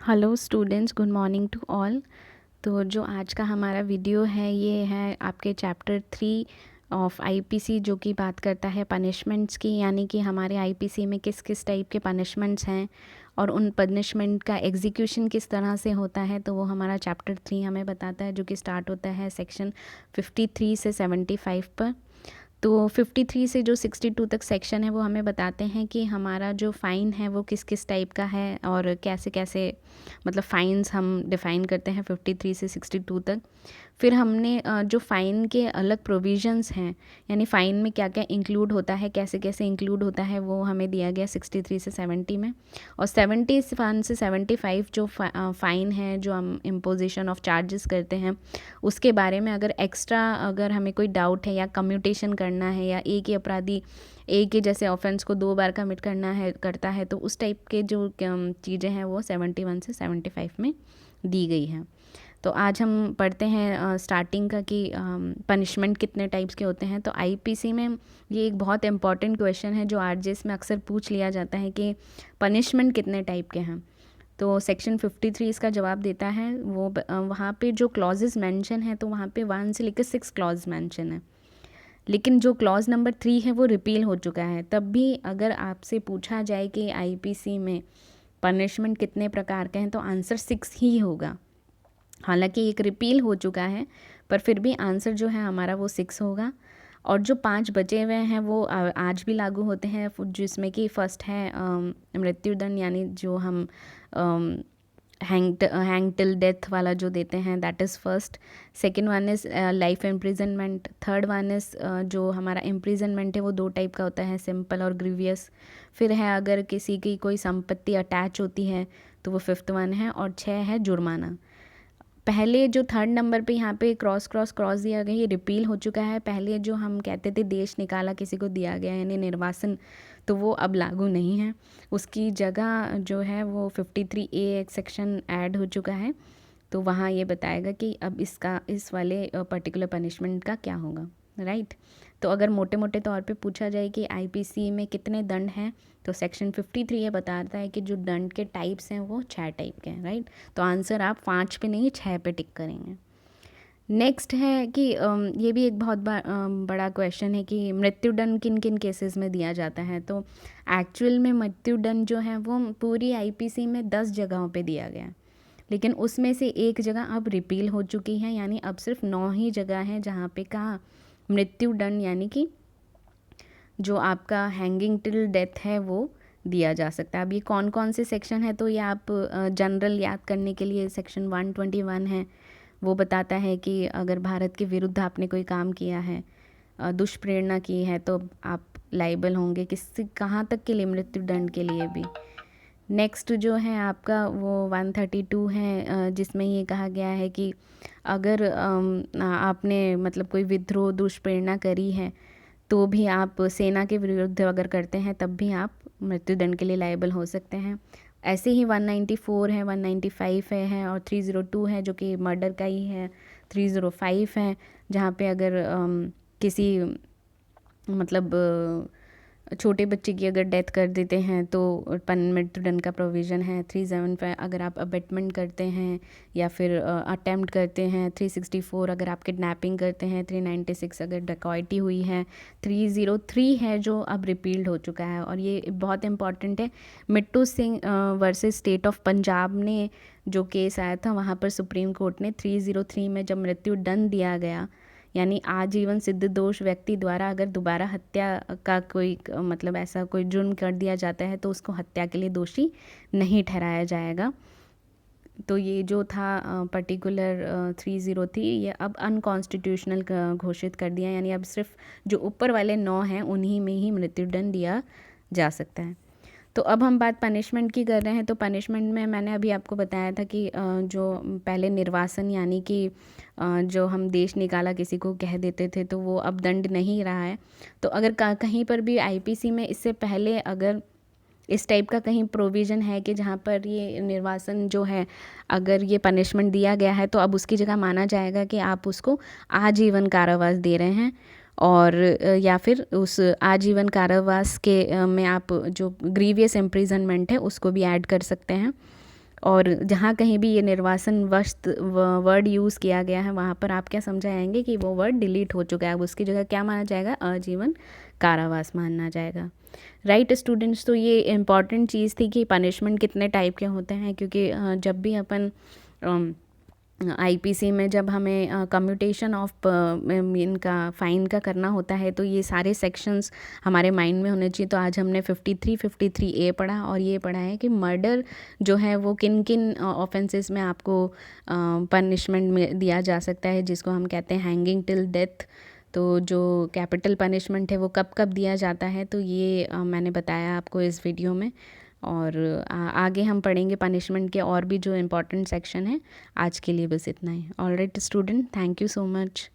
Hello students, good morning to all. तो जो आज का हमारा वीडियो है ये है आपके चैप्टर 3 ऑफ आईपीसी, जो कि बात करता है पनिशमेंट्स की, यानी कि हमारे आईपीसी में किस किस टाइप के पनिशमेंट्स हैं और उन पनिशमेंट का एग्जीक्यूशन किस तरह से होता है। तो वो हमारा चैप्टर 3 हमें बताता है, जो कि स्टार्ट होता है सेक्शन 53 से 75 पर। तो 53 से जो 62 तक सेक्शन है वो हमें बताते हैं कि हमारा जो फ़ाइन है वो किस किस टाइप का है और कैसे कैसे मतलब फ़ाइन्स हम डिफ़ाइन करते हैं 53 से 62 तक। फिर हमने जो फ़ाइन के अलग प्रोविज़न्स हैं, यानी फ़ाइन में क्या क्या इंक्लूड होता है, कैसे कैसे इंक्लूड होता है, वो हमें दिया गया 63 से 70 में। और 71 से 75 जो फ़ाइन है, जो हम इम्पोजिशन ऑफ चार्जेस करते हैं, उसके बारे में अगर हमें कोई डाउट है या कम्यूटेशन करना है या एक ही अपराधी एक ही जैसे ऑफेंस को 2 बार कमिट करता है, तो उस टाइप के जो चीज़ें हैं वो 71 से 75 में दी गई हैं। तो आज हम पढ़ते हैं स्टार्टिंग का कि पनिशमेंट कितने टाइप्स के होते हैं। तो आईपीसी में ये एक बहुत इंपॉर्टेंट क्वेश्चन है जो आरजेएस में अक्सर पूछ लिया जाता है कि पनिशमेंट कितने टाइप के हैं। तो सेक्शन 53 इसका जवाब देता है। वो वहाँ पे जो क्लॉजेस मेंशन है, तो वहाँ पे 1 से लेकर 6 क्लॉज मेंशन है, लेकिन जो क्लॉज नंबर 3 है वो रिपील हो चुका है। तब भी अगर आपसे पूछा जाए कि आईपीसी में पनिशमेंट कितने प्रकार के हैं, तो आंसर 6 ही होगा। हालांकि एक रिपील हो चुका है, पर फिर भी आंसर जो है हमारा वो 6 होगा। और जो 5 बचे हुए हैं वो आज भी लागू होते हैं, जिसमें कि फ़र्स्ट है मृत्युदंड, यानी जो हम हैंग टिल डेथ वाला जो देते हैं, that is first. Second one is life imprisonment. Third one is जो हमारा इम्प्रिजनमेंट है वो 2 टाइप का होता है, सिंपल और ग्रीवियस। फिर है अगर किसी की कोई संपत्ति अटैच होती है तो वो 5th वन है। और 6 है जुर्माना। पहले जो 3rd नंबर पे यहाँ पे क्रॉस दिया गया, ये रिपील हो चुका है। पहले जो हम कहते थे देश निकाला किसी को दिया गया, यानी निर्वासन, तो वो अब लागू नहीं है। उसकी जगह जो है वो 53A एक सेक्शन ऐड हो चुका है। तो वहाँ ये बताएगा कि अब इस वाले पर्टिकुलर पनिशमेंट का क्या होगा, राइट। तो अगर मोटे मोटे तौर पे पूछा जाए कि आईपीसी में कितने दंड हैं, तो सेक्शन 53 ये बताता है कि जो दंड के टाइप्स हैं वो 6 टाइप के हैं, राइट। तो आंसर आप 5 पे नहीं 6 पे टिक करेंगे। नेक्स्ट है कि ये भी एक बहुत बड़ा क्वेश्चन है कि मृत्युदंड किन किन केसेस में दिया जाता है। तो एक्चुअल में मृत्युदंड जो है वो पूरी आईपीसी में 10 जगहों पे दिया गया है, लेकिन उसमें से एक जगह अब रिपील हो चुकी है, यानी अब सिर्फ 9 ही जगह है जहाँ पे कहा मृत्युदंड, यानी कि जो आपका हैंगिंग टिल डेथ है वो दिया जा सकता है। अब ये कौन कौन से सेक्शन है, तो ये आप जनरल याद करने के लिए सेक्शन 121 है, वो बताता है कि अगर भारत के विरुद्ध आपने कोई काम किया है, दुष्प्रेरणा की है, तो आप लाइबल होंगे किससे कहाँ तक के लिए, मृत्युदंड के लिए भी। नेक्स्ट जो है आपका वो 132 है, जिसमें ये कहा गया है कि अगर आपने मतलब कोई विद्रोह दुष्प्रेरणा करी है, तो भी आप सेना के विरुद्ध अगर करते हैं तब भी आप मृत्युदंड के लिए लायबल हो सकते हैं। ऐसे ही 194 है, 195 है और 302 है जो कि मर्डर का ही है। 305 है जहाँ पे अगर किसी मतलब छोटे बच्चे की अगर डेथ कर देते हैं तो मृत्युदंड का प्रोविज़न है। 375 अगर आप अबेटमेंट करते हैं या फिर अटेम्प्ट करते हैं। 364 अगर आप किडनैपिंग करते हैं। 396 अगर डकैती हुई है। 303 है जो अब रिपील्ड हो चुका है और ये बहुत इंपॉर्टेंट है। Mittu Singh versus state of Punjab ने जो केस आया था, वहाँ पर सुप्रीम कोर्ट ने 303 में जब मृत्युदंड दिया गया, यानी आजीवन सिद्ध दोष व्यक्ति द्वारा अगर दोबारा हत्या का कोई मतलब ऐसा कोई जुर्म कर दिया जाता है तो उसको हत्या के लिए दोषी नहीं ठहराया जाएगा। तो ये जो था पर्टिकुलर 303 ये अब अनकॉन्स्टिट्यूशनल घोषित कर दिया, यानी अब सिर्फ जो ऊपर वाले 9 हैं उन्हीं में ही मृत्युदंड दिया जा सकता है। तो अब हम बात पनिशमेंट की कर रहे हैं। तो पनिशमेंट में मैंने अभी आपको बताया था कि जो पहले निर्वासन, यानी कि जो हम देश निकाला किसी को कह देते थे, तो वो अब दंड नहीं रहा है। तो अगर कहीं पर भी आईपीसी में इससे पहले अगर इस टाइप का कहीं प्रोविज़न है कि जहाँ पर ये निर्वासन जो है अगर ये पनिशमेंट दिया गया है, तो अब उसकी जगह माना जाएगा कि आप उसको आजीवन कारावास दे रहे हैं, और या फिर उस आजीवन कारावास के में आप जो ग्रीवियस इम्प्रिजनमेंट है उसको भी ऐड कर सकते हैं। और जहाँ कहीं भी ये निर्वासन वर्ड यूज़ किया गया है वहाँ पर आप क्या समझाएंगे कि वो वर्ड डिलीट हो चुका है, अब उसकी जगह क्या माना जाएगा, आजीवन कारावास माना जाएगा। राइट स्टूडेंट्स, तो ये इम्पॉर्टेंट चीज़ थी कि पनिशमेंट कितने टाइप के होते हैं, क्योंकि जब भी अपन आईपीसी में जब हमें कम्यूटेशन ऑफ इनका फ़ाइन का करना होता है तो ये सारे सेक्शंस हमारे माइंड में होने चाहिए। तो आज हमने 53 पढ़ा और ये पढ़ा है कि मर्डर जो है वो किन किन ऑफेंसेस में आपको पनिशमेंट में दिया जा सकता है, जिसको हम कहते हैं हैंगिंग टिल डेथ। तो जो कैपिटल पनिशमेंट है वो कब कब दिया जाता है, तो ये मैंने बताया आपको इस वीडियो में। और आगे हम पढ़ेंगे पनिशमेंट के और भी जो इम्पोर्टेंट सेक्शन है। आज के लिए बस इतना ही। Alright student, thank you so much.